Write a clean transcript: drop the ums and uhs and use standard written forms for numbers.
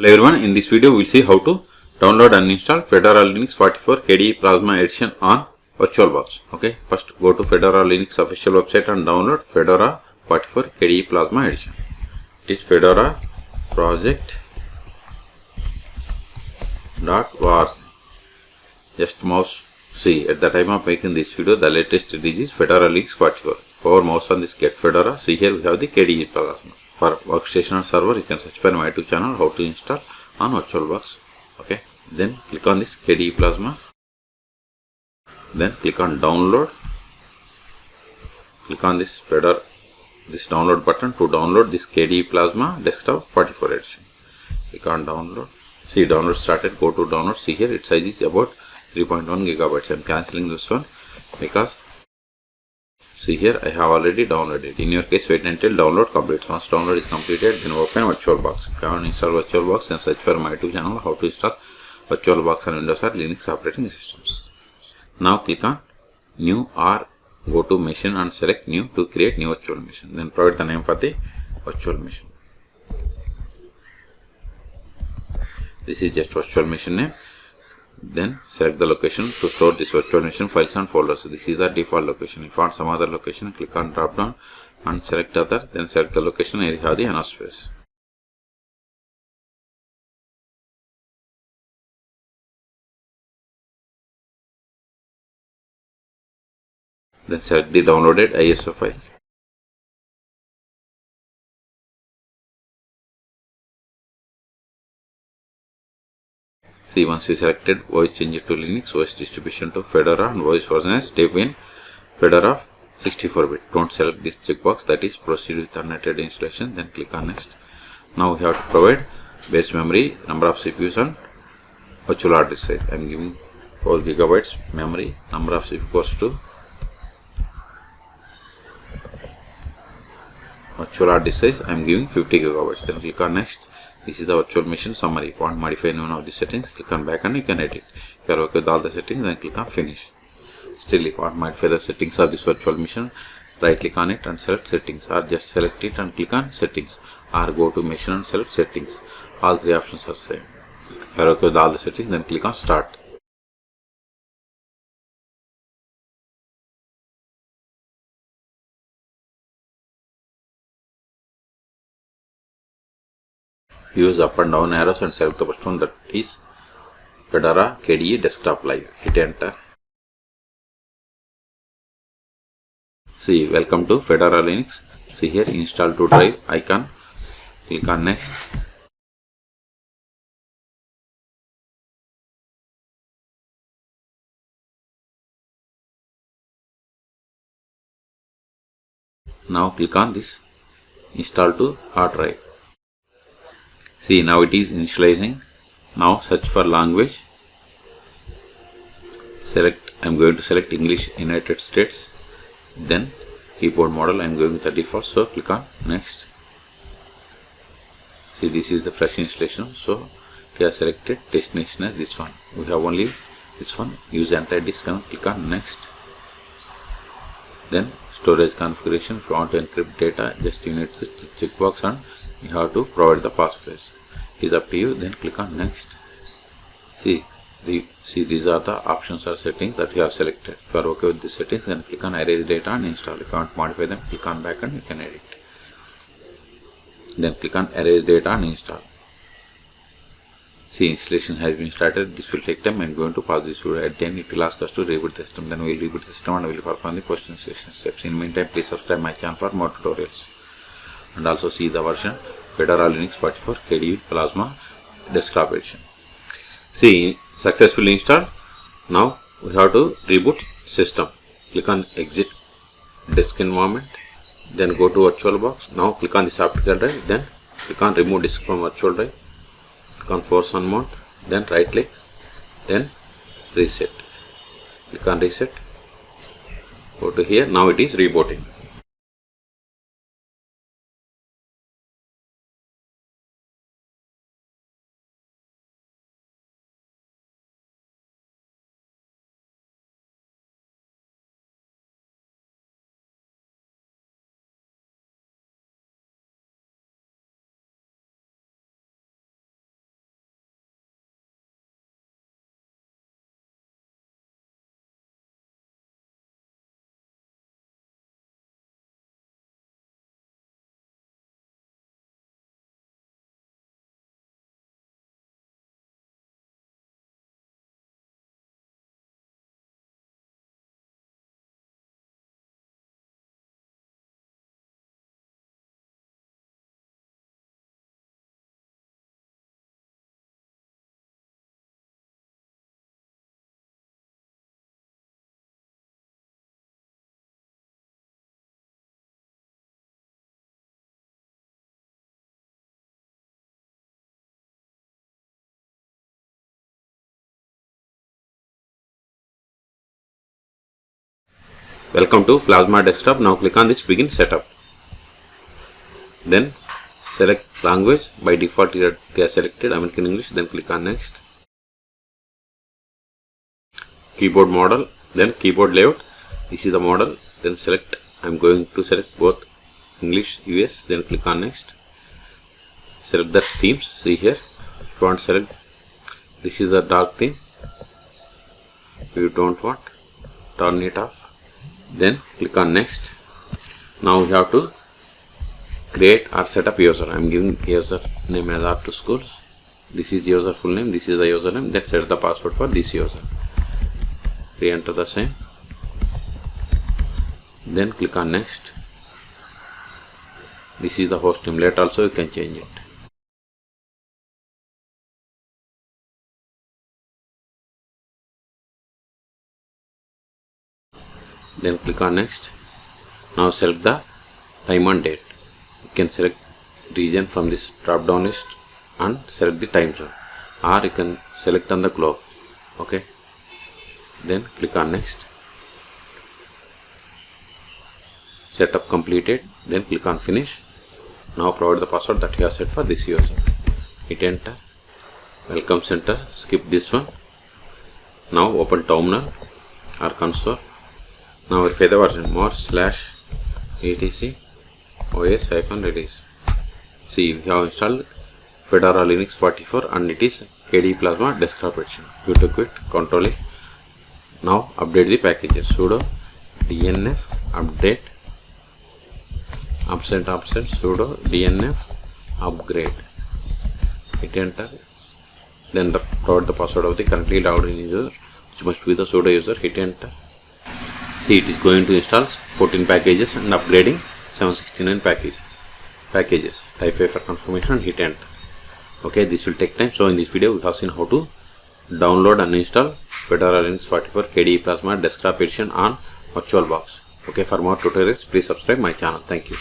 Hello everyone, in this video we will see how to download and install Fedora Linux 44 KDE Plasma edition on VirtualBox. Okay, first go to Fedora Linux official website and download Fedora 44 KDE Plasma edition. It is fedora project.org. Just mouse. See, at the time of making this video, the latest release is Fedora Linux 44. Power mouse on this Get Fedora. See here we have the KDE Plasma. For workstation or server, you can search for my YouTube channel how to install on VirtualBox. Okay, then click on this KDE Plasma. Then click on download. Click on this Fedora, this download button to download this KDE Plasma desktop 44 edition. Click on download. See, download started. Go to download. See here, its size is about 3.1 gigabytes. I am cancelling this one because see here I have already downloaded. In your case, wait until download completes. Once download is completed, then open VirtualBox. If you haven't installed VirtualBox, then search for my YouTube channel how to install VirtualBox on Windows or Linux operating systems. Now click on new or go to machine and select new to create new virtual machine. Then provide the name for the virtual machine. This is just virtual machine name. Then select the location to store this virtual machine files and folders. This is the default location. If you want some other location, click on drop down and select other. Then select the location where you have the enough space. Then select the downloaded ISO file. See, once you selected, OS change it to Linux, OS distribution to Fedora, and OS version as Debian Fedora 64-bit. Don't select this checkbox, that is proceed with unneeded installation. Then click on next. Now we have to provide base memory, number of CPUs, and virtual hard disk size. I am giving 4 gigabytes memory. Number of CPU equals to virtual hard disk size. I am giving 50 gigabytes. Then click on next. This is the virtual machine summary. If you want to modify any one of the settings, click on back and you can edit. If you are okay with all the settings, then click on finish. Still, if you want to modify the settings of this virtual machine, right click on it and select settings, or just select it and click on settings, or go to machine and select settings. All three options are same. If you are okay with all the settings, then click on start. Use up and down arrows and select the first one, that is Fedora KDE Desktop Live. Hit enter. See, welcome to Fedora Linux. See here, install to drive icon. Click on next. Now click on this install to hard drive. See, now it is initializing. Now search for language. Select, I am going to select English United States. Then keyboard model, I am going with the default. So click on next. See, this is the fresh installation. So we have selected destination as this one. We have only this one. Use anti-disk and click on next. Then storage configuration. If you want to encrypt data, just you need to checkbox and you have to provide the passphrase. It is up to you. Then click on next. See, these are the options or settings that you have selected. If you are okay with these settings, then click on erase data and install. If you want to modify them, click on back and you can edit. Then click on erase data and install. See, installation has been started. This will take time. I am going to pause this video. At the end, it will ask us to reboot the system. Then we will reboot the system and we will perform the post installation steps. In the meantime, please subscribe my channel for more tutorials. And also see the version Fedora Linux 44 KDE Plasma Desktop Edition. See, successfully installed. Now we have to reboot system. Click on exit disk environment. Then go to VirtualBox. Now click on this optical drive. Then click on remove disk from virtual drive. Click on force on mount. Then right click. Then reset. Click on reset. Go to here. Now it is rebooting. Welcome to Plasma Desktop. Now click on this Begin Setup. Then select language. By default it gets selected American English. Then click on Next. Keyboard model. Then keyboard layout. This is the model. Then select. I'm going to select both English US. Then click on Next. Select the themes. See here. If you want to select, this is a dark theme. If you don't want, turn it off. Then click on Next. Now we have to create or set up user. I am giving user name as R2 schools. This is user full name. This is the username. Then set the password for this user. Re-enter the same. Then click on Next. This is the host name. Later also you can change it. Then click on Next. Now select the time and date. You can select region from this drop down list and select the time zone, or you can select on the globe. Okay. Then click on Next. Setup completed. Then click on Finish. Now provide the password that you have set for this user. Hit Enter. Welcome Center. Skip this one. Now open Terminal or Console. Now verify the version more/etc os-release. See, we have installed Fedora Linux 44 and it is KDE Plasma desktop edition. You to quit, Ctrl A. Now update the packages. Sudo dnf update absent sudo dnf upgrade. Hit Enter. Then provide the password of the currently logged in user, which must be the sudo user. Hit Enter. See, it is going to install 14 packages and upgrading 769 packages. Type A for confirmation and hit Enter. Okay, this will take time. So in this video we have seen how to download and install Fedora Linux 44 KDE Plasma desktop edition on VirtualBox. Okay, for more tutorials please subscribe my channel. Thank you.